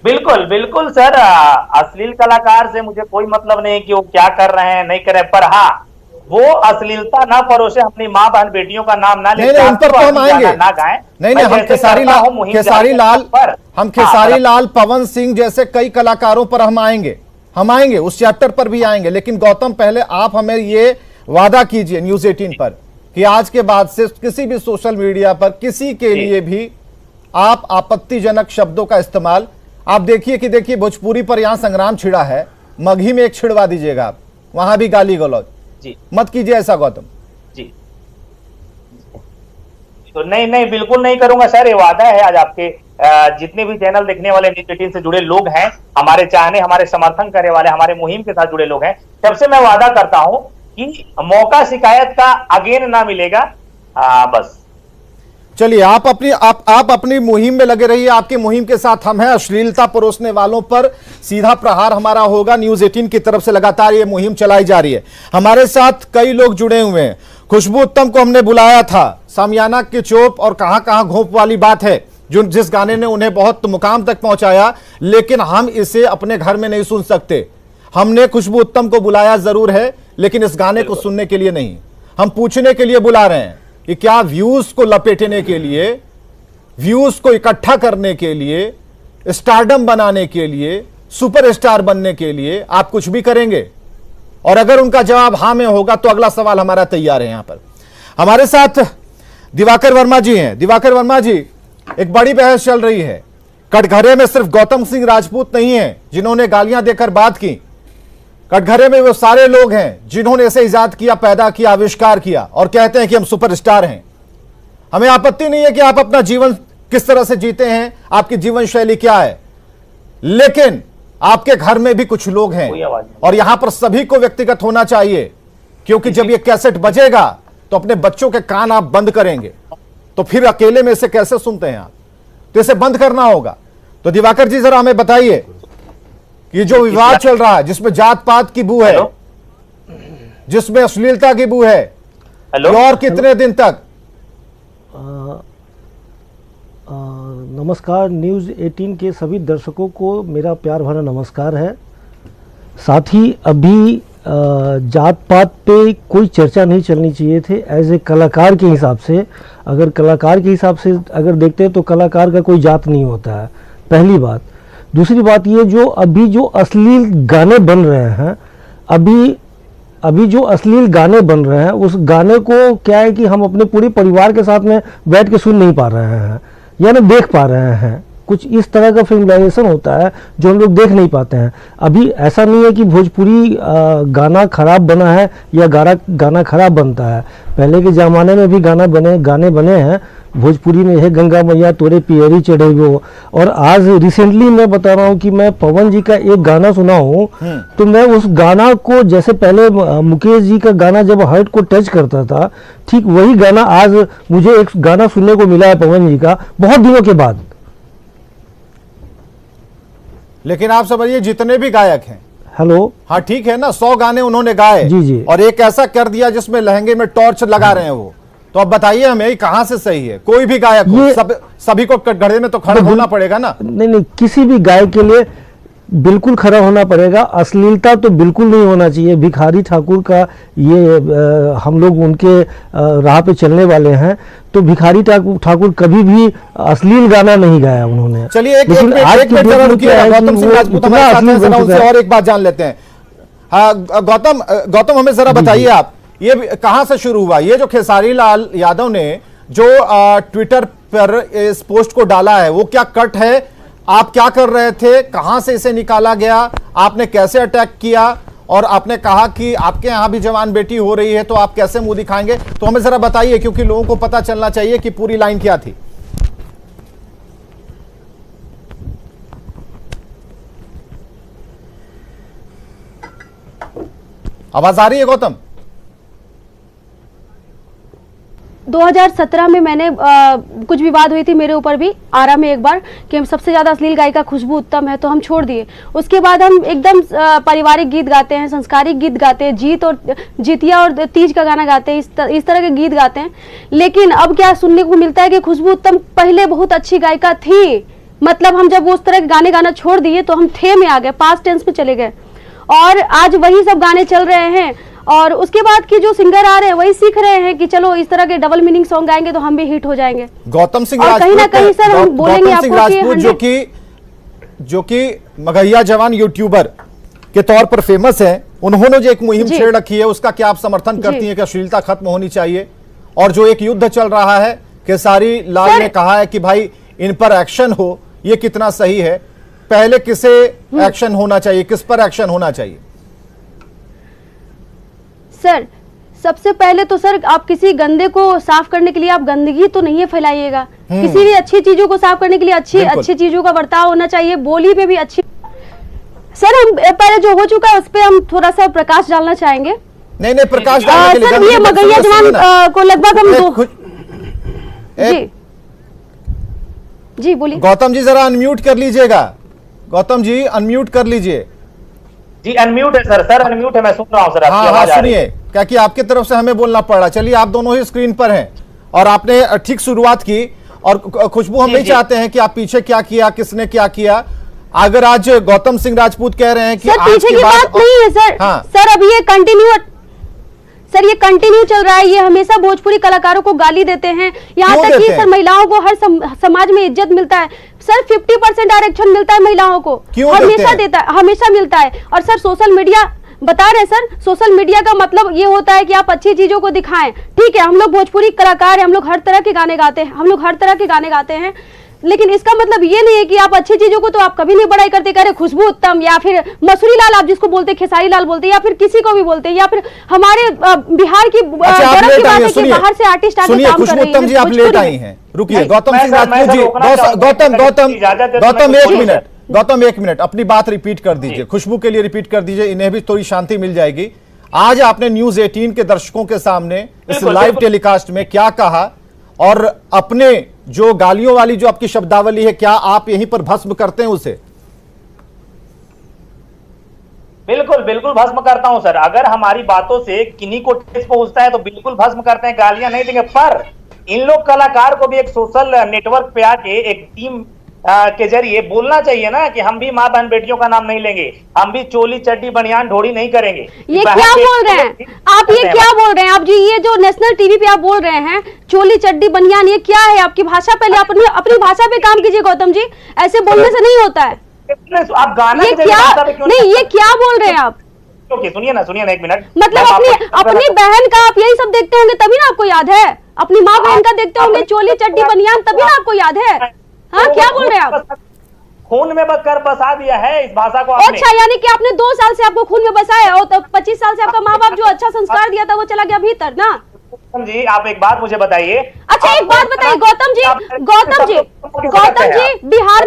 बिल्कुल बिल्कुल सर, अश्लील कलाकार से मुझे कोई मतलब नहीं कि वो क्या कर रहे हैं नहीं कर रहे, पर हाँ वो अश्लीलता ना परोसे, अपनी माँ बहन बेटियों का नाम ना ले, नहीं नहीं, उन पर तो हम आएंगे। ना गाएं। नहीं नहीं, हम खेसारी लाल हम खेसारी लाल, पवन सिंह जैसे कई कलाकारों पर हम आएंगे, उस चैप्टर पर भी आएंगे। लेकिन गौतम, पहले आप हमें ये वादा कीजिए न्यूज 18 पर कि आज के बाद से किसी भी सोशल मीडिया पर किसी के लिए भी आप आपत्तिजनक शब्दों का इस्तेमाल, आप देखिए भोजपुरी पर यहां संग्राम छिड़ा है, मगही में एक छिड़वा दीजिएगा आप, वहां भी गाली गलौज जी मत कीजिए ऐसा गौतम जी। तो नहीं नहीं, बिल्कुल नहीं करूंगा सर, ये वादा है। आज आपके जितने भी चैनल देखने वाले न्यूज 18 से जुड़े लोग हैं, हमारे चाहने, हमारे समर्थन करने वाले, हमारे मुहिम के साथ जुड़े लोग हैं, सबसे मैं वादा करता हूं कि मौका शिकायत का अगेन ना मिलेगा। बस चलिए, आप अपनी मुहिम में लगे रहिए, आपकी मुहिम के साथ हम हैं। अश्लीलता परोसने वालों पर सीधा प्रहार हमारा होगा। न्यूज 18 की तरफ से लगातार ये मुहिम चलाई जा रही है। हमारे साथ कई लोग जुड़े हुए हैं। खुशबू उत्तम को हमने बुलाया था, सामियाना की चोप और कहां घोंप वाली बात है, जिस गाने ने उन्हें बहुत मुकाम तक पहुंचाया, लेकिन हम इसे अपने घर में नहीं सुन सकते। हमने खुशबू उत्तम को बुलाया जरूर है, लेकिन इस गाने को सुनने के लिए नहीं, हम पूछने के लिए बुला रहे हैं कि क्या व्यूज को लपेटने के लिए, व्यूज को इकट्ठा करने के लिए, स्टारडम बनाने के लिए, सुपरस्टार बनने के लिए आप कुछ भी करेंगे? और अगर उनका जवाब हां में होगा तो अगला सवाल हमारा तैयार है। यहां पर हमारे साथ दिवाकर वर्मा जी हैं। दिवाकर वर्मा जी, एक बड़ी बहस चल रही है। कटघरे में सिर्फ गौतम सिंह राजपूत नहीं है जिन्होंने गालियां देकर बात की, कटघरे में वो सारे लोग हैं जिन्होंने इसे इजाद किया, पैदा किया, आविष्कार किया और कहते हैं कि हम सुपरस्टार हैं। हमें आपत्ति नहीं है कि आप अपना जीवन किस तरह से जीते हैं, आपकी जीवन शैली क्या है, लेकिन आपके घर में भी कुछ लोग हैं और यहां पर सभी को व्यक्तिगत होना चाहिए, क्योंकि जब ये कैसेट बजेगा तो अपने बच्चों के कान आप बंद करेंगे, तो फिर अकेले में इसे कैसे सुनते हैं आप? तो इसे बंद करना होगा। तो दिवाकर जी जरा हमें बताइए कि जो विवाद चल रहा है, जिसमें जात पात की बू है, जिसमें अश्लीलता की बू है, और कितने दिन तक? नमस्कार, न्यूज़ 18 के सभी दर्शकों को मेरा प्यार भरा नमस्कार है। साथ ही अभी जात पात पे कोई चर्चा नहीं चलनी चाहिए थे। एज ए कलाकार के हिसाब से, अगर कलाकार के हिसाब से अगर देखते हैं तो कलाकार का कोई जात नहीं होता है, पहली बात। दूसरी बात ये, जो अभी जो अश्लील गाने बन रहे हैं, अभी जो अश्लील गाने बन रहे हैं, उस गाने को क्या है कि हम अपने पूरे परिवार के साथ में बैठ के सुन नहीं पा रहे हैं या ना देख पा रहे हैं। कुछ इस तरह का फिल्माइजेशन होता है जो हम लोग देख नहीं पाते हैं। अभी ऐसा नहीं है कि भोजपुरी गाना खराब बना है या गाना खराब बनता है। पहले के ज़माने में भी गाने बने हैं भोजपुरी में, है गंगा मैया तोरे पियरी चढ़े वो। और आज रिसेंटली मैं बता रहा हूँ कि मैं पवन जी का एक गाना सुना हूँ, तो मैं उस गाना को, जैसे पहले मुकेश जी का गाना जब हार्ट को टच करता था, ठीक वही गाना आज मुझे एक गाना सुनने को मिला है पवन जी का, बहुत दिनों के बाद। लेकिन आप समझिए, जितने भी गायक हैं, हेलो, हाँ ठीक है ना, 100 गाने उन्होंने गाए जी जी, और एक ऐसा कर दिया जिसमें लहंगे में टॉर्च लगा रहे हैं वो, तो अब बताइए हमें कहां से सही है? कोई भी गायक हो, सभी को कटघरे में तो खड़ा होना पड़ेगा ना? नहीं, किसी भी गायक के लिए बिल्कुल खड़ा होना पड़ेगा। अश्लीलता तो बिल्कुल नहीं होना चाहिए। भिखारी ठाकुर का ये हम लोग उनके राह पे चलने वाले हैं, तो भिखारी ठाकुर कभी भी अश्लील गाना नहीं गाया उन्होंने। चलिए एक मिनट जरा रुकिए, गौतम सिंह राजपूत हमारे साथ हैं, जरा उनसे और एक बात जान लेते हैं। हाँ गौतम, हमें जरा बताइए आप, ये कहां से शुरू हुआ? ये जो खेसारी लाल यादव ने जो ट्विटर पर इस पोस्ट को डाला है, वो क्या कट है? आप क्या कर रहे थे? कहां से इसे निकाला गया? आपने कैसे अटैक किया? और आपने कहा कि आपके यहां भी जवान बेटी हो रही है, तो आप कैसे मुंह दिखाएंगे? तो हमें जरा बताइए, क्योंकि लोगों को पता चलना चाहिए कि पूरी लाइन क्या थी। आवाज आ रही है गौतम? 2017 में मैंने कुछ विवाद हुई थी मेरे ऊपर भी, आरा में एक बार, कि हम सबसे ज्यादा अश्लील गायिका खुशबू उत्तम है, तो हम छोड़ दिए। उसके बाद हम एकदम पारिवारिक गीत गाते हैं, संस्कारिक गीत गाते हैं, जीतिया और तीज का गाना गाते हैं, इस तरह के गीत गाते हैं। लेकिन अब क्या सुनने को मिलता है कि खुशबू उत्तम पहले बहुत अच्छी गायिका थी, मतलब हम जब उस तरह के गाने गाना छोड़ दिए तो हम थे में आ गए, पास्ट टेंस में चले गए, और आज वही सब गाने चल रहे हैं। और उसके बाद की जो सिंगर आ रहे हैं वही सीख रहे हैं कि चलो इस तरह के डबल मीनिंग सॉन्ग गाएंगे तो हम भी हिट हो जाएंगे। गौतम सिंह और कहीं ना कहीं सर हम बोलेंगे गौतम सिंह आपको राजपूत कि जो कि मगहिया जवान यूट्यूबर के तौर पर फेमस है, उन्होंने जो एक मुहिम जी। छेड़ रखी है उसका क्या आप समर्थन करती जी। हैं कि अश्लीलता खत्म होनी चाहिए? और जो एक युद्ध चल रहा है, केसारी लाल सर- ने कहा है कि भाई इन पर एक्शन हो, ये कितना सही है? पहले किसे एक्शन होना चाहिए, किस पर एक्शन होना चाहिए? सर सबसे पहले तो सर आप किसी गंदे को साफ करने के लिए आप गंदगी तो नहीं फैलाइएगा, किसी भी अच्छी चीजों को साफ करने के लिए बिल्कुल। अच्छी चीजों का बर्ताव होना चाहिए, बोली में भी अच्छी। सर हम पहले जो हो चुका है उस पर हम थोड़ा सा प्रकाश डालना चाहेंगे। नहीं प्रकाश डालने के लिए सर ये मगहिया जवान को लगभग हम जी बोलिए। गौतम जी जरा अनम्यूट कर लीजिएगा, गौतम जी अनम्यूट कर लीजिए। जी अनम्यूट है सर अनम्यूट है, मैं सुन रहा हूँ सर, आपकी हाँ आवाज आ रही है। सुनिए, क्या कि आपकी तरफ से हमें बोलना पड़ रहा। चलिए आप दोनों ही स्क्रीन पर हैं और आपने ठीक शुरुआत की, और खुशबू हम जी, नहीं जी। चाहते हैं कि आप पीछे क्या किया, किसने क्या किया। अगर आज गौतम सिंह राजपूत कह रहे हैं कि सर आज पीछे के की बाद बात नहीं है सर। हाँ। सर अब ये कंटिन्यू चल रहा है, ये हमेशा भोजपुरी कलाकारों को गाली देते हैं, यहाँ क्यों तक कि देते हैं? सर महिलाओं को हर समाज में इज्जत मिलता है सर, 50% आरक्षण मिलता है महिलाओं को, क्यों देते हमेशा हैं? देता है, हमेशा मिलता है। और सर सोशल मीडिया बता रहे हैं सर, सोशल मीडिया का मतलब ये होता है कि आप अच्छी चीजों को दिखाएं। ठीक है, हम लोग भोजपुरी कलाकार हैं, हम लोग हर तरह के गाने गाते हैं, लेकिन इसका मतलब ये नहीं है कि आप अच्छी चीजों को तो आप कभी नहीं बड़ाई करते, कह रहे खुशबू उत्तम या फिर मसूरी लाल आप जिसको बोलते, खेसारी लाल बोलते, या फिर किसी को भी बोलते, या फिर हमारे बिहार की अच्छा, आप गौरव लेट की बात आई है हैं, कि सुनिए बाहर से आर्टिस्ट आके सुनिए, काम कर खुशबू रही उत्तम जी है आप लेट भोजपुरी आई में। हैं, रुकिए। नहीं, गौतम मैं सिंह सर- मैं राजपूत सर जी, रोकना चाहूंगा। इजाजत दे तो गौतम मैं एक बोलूं, मिनट, सर। गौतम एक मिनट अपनी बात रिपीट कर दीजिए, खुशबू के लिए रिपीट कर दीजिए, इन्हें भी थोड़ी शांति मिल जाएगी। आज आपने न्यूज 18 के दर्शकों के सामने इस बिल्कुल, लाइव बिल्कुल। टेलीकास्ट में क्या कहा, और अपने जो गालियों वाली जो आपकी शब्दावली है, क्या आप यहीं पर भस्म करते हैं उसे? बिल्कुल बिल्कुल भस्म करता हूं सर, अगर हमारी बातों से किन्हीं को ठेस पहुंचता है तो बिल्कुल भस्म करते हैं, गालियां नहीं देंगे। पर इन लोग कलाकार को भी एक सोशल नेटवर्क पे आके एक टीम के जरिए बोलना चाहिए ना कि हम भी माँ बहन बेटियों का नाम नहीं लेंगे, हम भी चोली चड्डी बनियान ढोड़ी नहीं करेंगे। ये बहन क्या बेटियों बोल रहे हैं आप, ये क्या बोल रहे हैं आप जी? ये जो नेशनल टीवी पे आप बोल रहे हैं चोली चड्डी बनियान, ये क्या है आपकी भाषा? पहले अपनी भाषा पे काम कीजिए गौतम जी, ऐसे बोलने से नहीं होता है। आप गाना ये की जगह क्या भाषा पे क्यों नहीं, ये क्या बोल रहे हैं आप? ओके सुनिए ना एक मिनट, मतलब मैं अपनी आपको- अपनी बहन का आप यही सब देखते होंगे तभी ना आपको याद है, अपनी माँ बहन का देखते होंगे चोली चड्डी बनियान तभी ना आपको याद है। हाँ क्या बोल रहे हैं आप? खून में कर बसा दिया है इस भाषा को आपने। अच्छा यानी कि आपने 2 साल से आपको खून में बसाया और 25 साल से आपका माँ बाप जो अच्छा संस्कार दिया था वो चला गया भीतर ना। गौतम जी आप एक बात मुझे बताइए। अच्छा एक बात बताइए गौतम जी, बिहार